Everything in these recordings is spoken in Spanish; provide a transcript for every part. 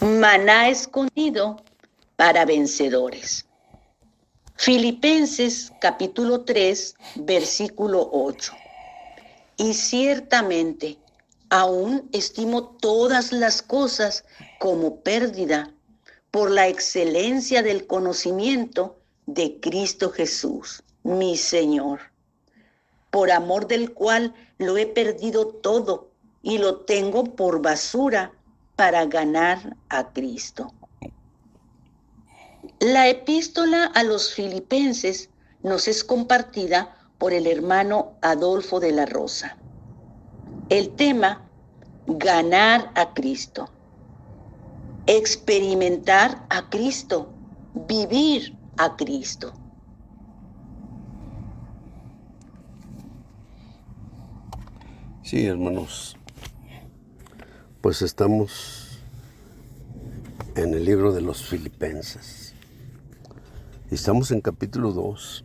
Maná escondido para vencedores. Filipenses capítulo 3, versículo 8. Y ciertamente, aún estimo todas las cosas como pérdida por la excelencia del conocimiento de Cristo Jesús, mi Señor, por amor del cual lo he perdido todo y lo tengo por basura para ganar a Cristo. La epístola a los filipenses nos es compartida por el hermano Adolfo de la Rosa. El tema: ganar a Cristo, experimentar a Cristo, vivir a Cristo. Sí, hermanos, pues estamos en el libro de los Filipenses. Y estamos en capítulo 2,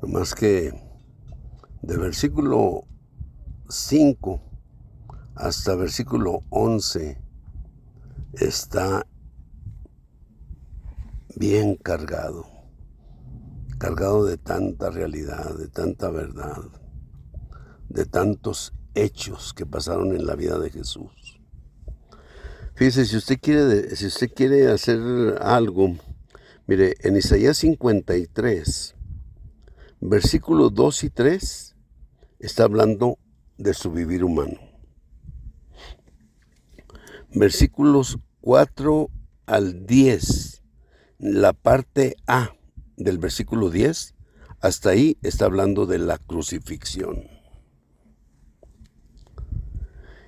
nomás que de versículo 5 hasta versículo 11 está bien cargado de tanta realidad, de tanta verdad, de tantos hechos que pasaron en la vida de Jesús. Fíjese, si usted quiere hacer algo, mire, en Isaías 53, versículos 2 y 3, está hablando de su vivir humano. Versículos 4 al 10, la parte A del versículo 10, hasta ahí está hablando de la crucifixión.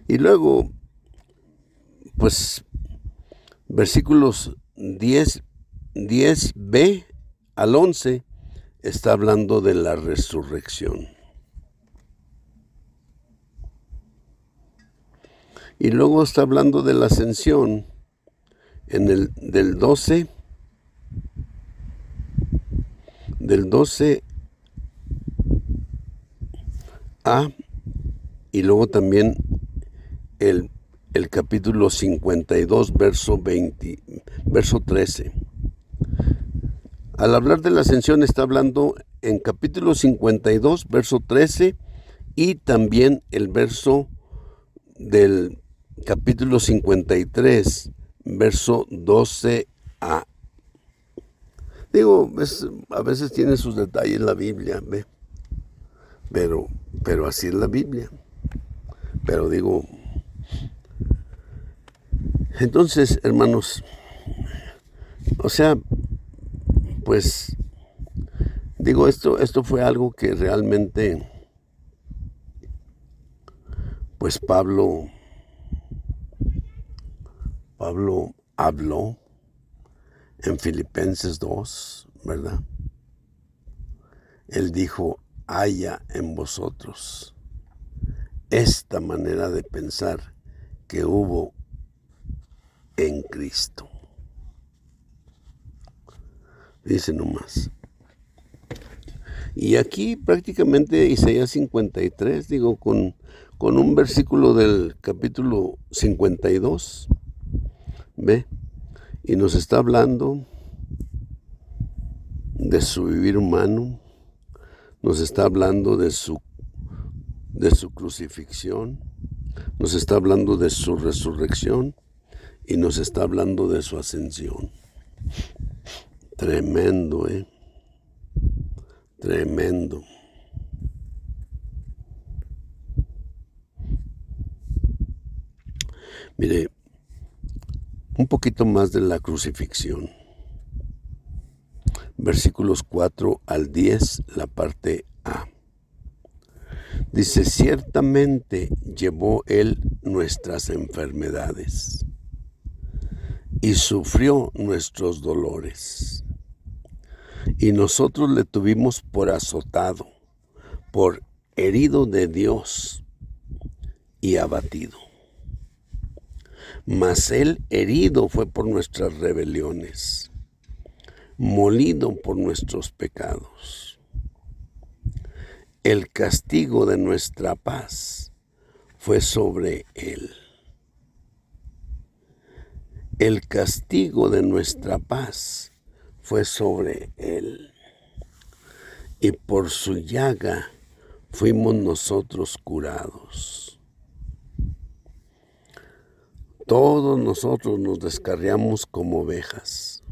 Y luego, pues, versículos 10b al 11 está hablando de la resurrección. Y luego está hablando de la ascensión del 12 a, y luego también el capítulo 52, verso 13. Al hablar de la ascensión está hablando en capítulo 52, verso 13, y también el verso del capítulo 53, verso 12a. Digo, a veces tiene sus detalles la Biblia, ¿ve? Pero así es la Biblia. Pero digo, entonces, hermanos, o sea, pues, digo, esto fue algo que realmente, pues Pablo habló en Filipenses 2, ¿verdad? Él dijo: haya en vosotros esta manera de pensar que hubo en Cristo. Dice nomás. Y aquí prácticamente Isaías 53, digo, con un versículo del capítulo 52, ¿ve? Y nos está hablando de su vivir humano, nos está hablando de su crucifixión, nos está hablando de su resurrección y nos está hablando de su ascensión. Tremendo, tremendo. Mire, un poquito más de la crucifixión. Versículos 4 al 10, la parte A. Dice: ciertamente llevó él nuestras enfermedades y sufrió nuestros dolores. Y nosotros le tuvimos por azotado, por herido de Dios y abatido. Mas él herido fue por nuestras rebeliones, molido por nuestros pecados. El castigo de nuestra paz fue sobre él, el castigo de nuestra paz fue sobre él, y por su llaga fuimos nosotros curados. Todos nosotros nos descarriamos como ovejas,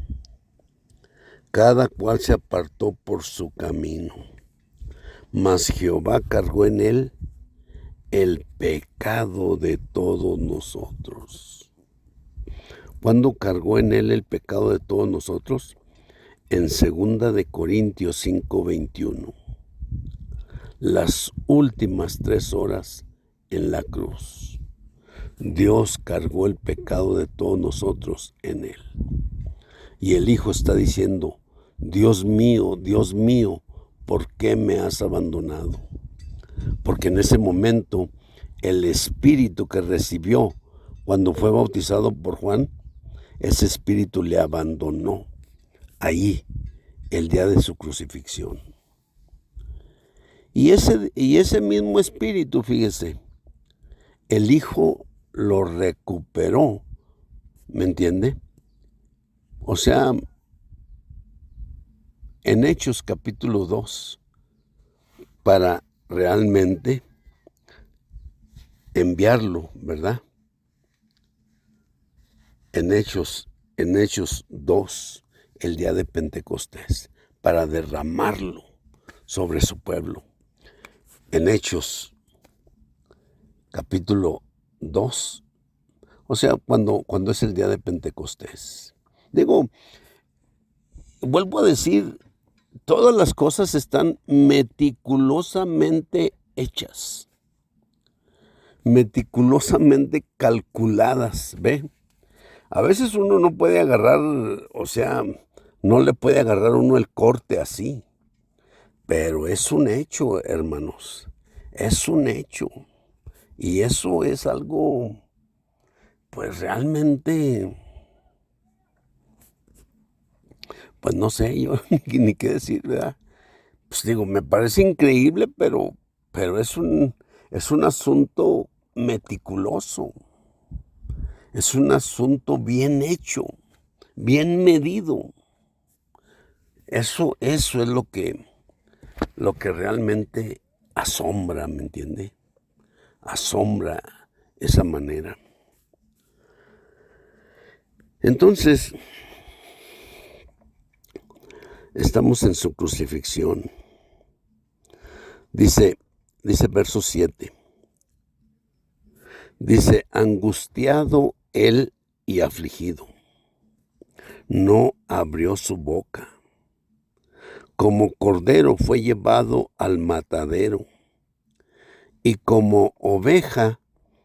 cada cual se apartó por su camino, mas Jehová cargó en él el pecado de todos nosotros. ¿Cuándo cargó en él el pecado de todos nosotros? En 2 de Corintios 5:21. Las últimas 3 horas en la cruz. Dios cargó el pecado de todos nosotros en él. Y el Hijo está diciendo, Dios mío, ¿por qué me has abandonado? Porque en ese momento el Espíritu que recibió cuando fue bautizado por Juan, ese Espíritu le abandonó ahí el día de su crucifixión. Y ese mismo Espíritu, fíjese, el Hijo lo recuperó, ¿me entiende? O sea, en Hechos capítulo 2, para realmente enviarlo, ¿verdad? En Hechos 2, el día de Pentecostés, para derramarlo sobre su pueblo. En Hechos capítulo 2, o sea, cuando es el día de Pentecostés. Digo, vuelvo a decir, todas las cosas están meticulosamente hechas, meticulosamente calculadas, ¿ve? A veces uno no puede agarrar, o sea, no le puede agarrar uno el corte así, pero es un hecho, hermanos, es un hecho. Y eso es algo, pues realmente, pues no sé yo ni qué decir, ¿verdad? Pues digo, me parece increíble, pero es un asunto meticuloso. Es un asunto bien hecho, bien medido. Eso es lo que realmente asombra, ¿me entiende? Asombra esa manera. Entonces, estamos en su crucifixión. Dice verso 7. Dice, angustiado él y afligido, no abrió su boca. Como cordero fue llevado al matadero, y como oveja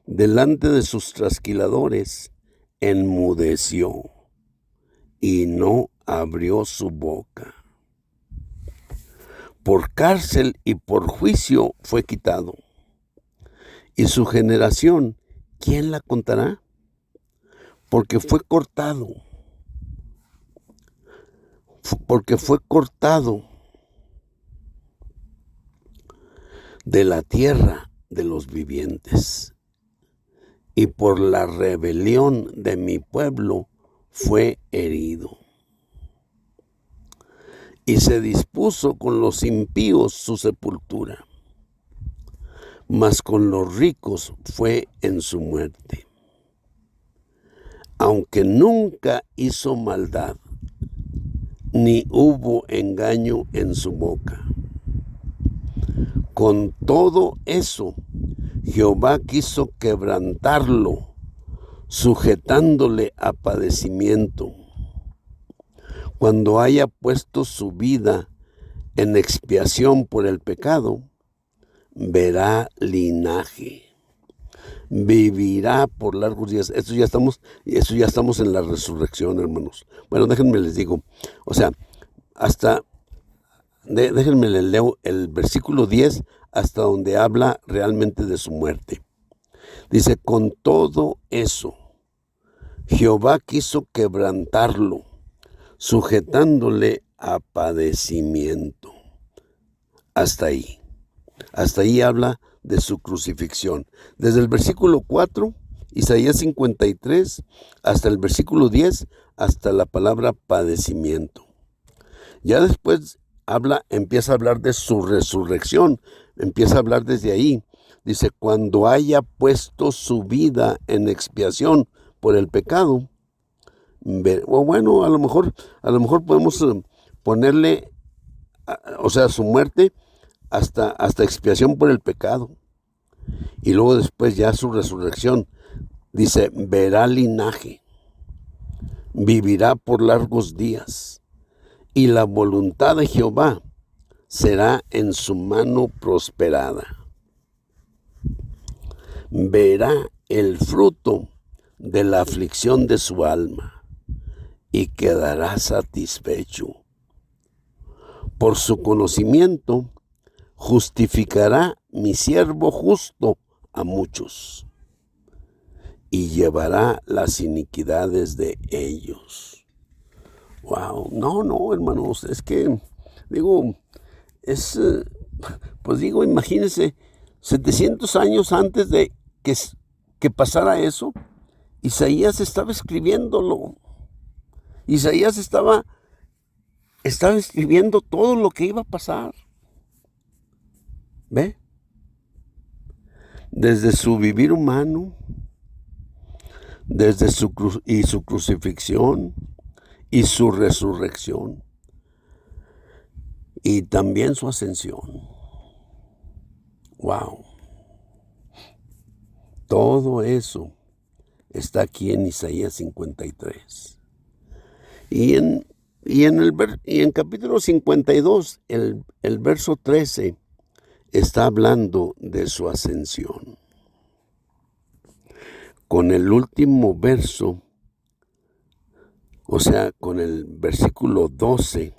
delante de sus trasquiladores, enmudeció y no abrió su boca. Por cárcel y por juicio fue quitado. Y su generación, ¿quién la contará? Porque fue cortado de la tierra de los vivientes, y por la rebelión de mi pueblo fue herido. Y se dispuso con los impíos su sepultura, mas con los ricos fue en su muerte. Aunque nunca hizo maldad, ni hubo engaño en su boca. Con todo eso, Jehová quiso quebrantarlo, sujetándole a padecimiento. Cuando haya puesto su vida en expiación por el pecado, verá linaje, vivirá por largos días. Eso ya estamos en la resurrección, hermanos. Bueno, déjenme les digo, o sea, déjenme les leo el versículo 10 hasta donde habla realmente de su muerte. Dice, con todo eso, Jehová quiso quebrantarlo, sujetándole a padecimiento. Hasta ahí habla de su crucifixión. Desde el versículo 4 Isaías 53, hasta el versículo 10, hasta la palabra padecimiento. Ya después empieza a hablar de su resurrección, empieza a hablar desde ahí. Dice, cuando haya puesto su vida en expiación por el pecado, o bueno, a lo mejor podemos ponerle, o sea, su muerte hasta expiación por el pecado. Y luego después ya su resurrección. Dice, verá linaje, vivirá por largos días, y la voluntad de Jehová será en su mano prosperada. Verá el fruto de la aflicción de su alma y quedará satisfecho. Por su conocimiento justificará mi siervo justo a muchos y llevará las iniquidades de ellos. Wow, no, hermanos, es que, imagínense, 700 años antes de que pasara eso, Isaías estaba escribiéndolo. Isaías estaba escribiendo todo lo que iba a pasar. ¿Ve? Desde su vivir humano, desde su crucifixión y su resurrección, y también su ascensión. Wow. Todo eso está aquí en Isaías 53. Y en capítulo 52, el verso 13, está hablando de su ascensión. Con el último verso, o sea, con el versículo 12,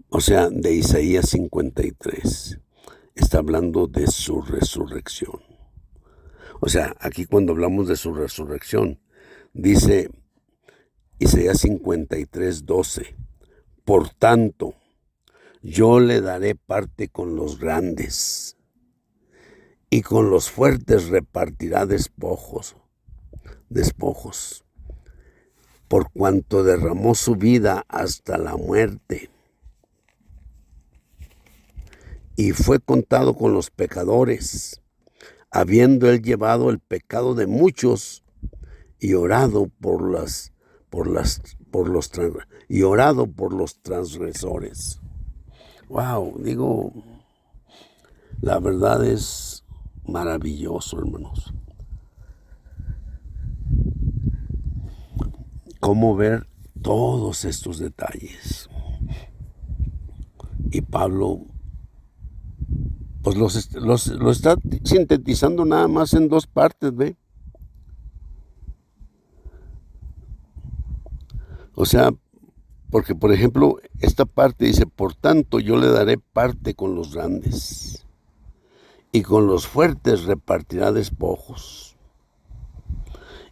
o sea, de Isaías 53, está hablando de su resurrección. O sea, aquí cuando hablamos de su resurrección, dice Isaías 53, 12, por tanto, yo le daré parte con los grandes, y con los fuertes repartirá despojos, por cuanto derramó su vida hasta la muerte, y fue contado con los pecadores, habiendo él llevado el pecado de muchos, y orado por los transgresores. Wow, la verdad es maravilloso, hermanos. Cómo ver todos estos detalles. Y Pablo, pues lo está sintetizando nada más en dos partes, ¿ve? O sea, porque por ejemplo, esta parte dice, por tanto yo le daré parte con los grandes, y con los fuertes repartirá despojos.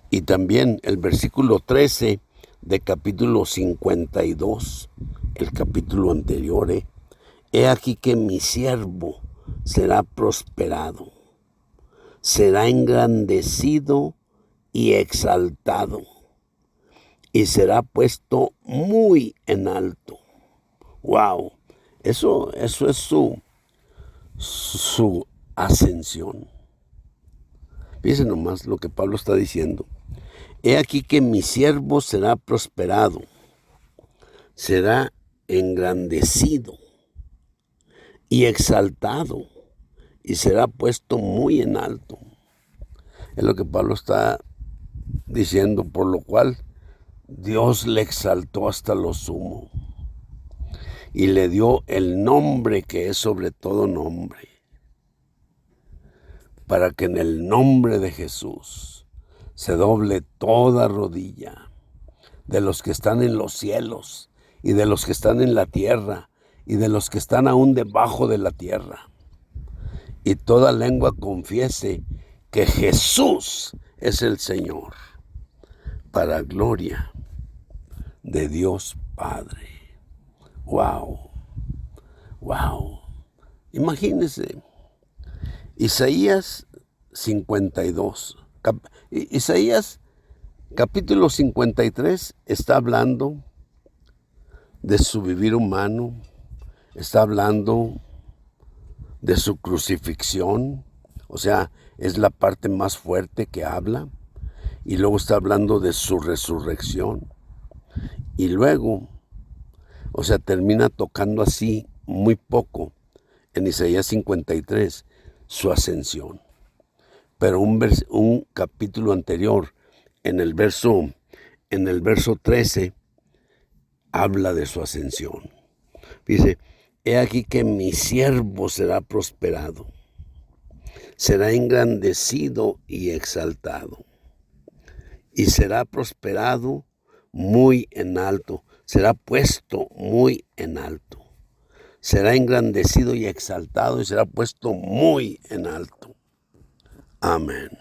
Y también el versículo 13 de capítulo 52, el capítulo anterior, he aquí que mi siervo será prosperado, será engrandecido y exaltado, y será puesto muy en alto. Wow, eso es su ascensión. Fíjense nomás lo que Pablo está diciendo. He aquí que mi siervo será prosperado, será engrandecido y exaltado, y será puesto muy en alto. Es lo que Pablo está diciendo, por lo cual Dios le exaltó hasta lo sumo y le dio el nombre que es sobre todo nombre, para que en el nombre de Jesús se doble toda rodilla, de los que están en los cielos y de los que están en la tierra y de los que están aún debajo de la tierra, y toda lengua confiese que Jesús es el Señor, para gloria de Dios Padre. Wow. Imagínense, Isaías 52. Isaías capítulo 53 está hablando de su vivir humano, está hablando de su crucifixión, o sea, es la parte más fuerte que habla, y luego está hablando de su resurrección, y luego, o sea, termina tocando así muy poco en Isaías 53 su ascensión. Pero un capítulo anterior, en el verso 13, habla de su ascensión. Dice, he aquí que mi siervo será prosperado, será engrandecido y exaltado, y será prosperado muy en alto, será puesto muy en alto, será engrandecido y exaltado y será puesto muy en alto. Amén.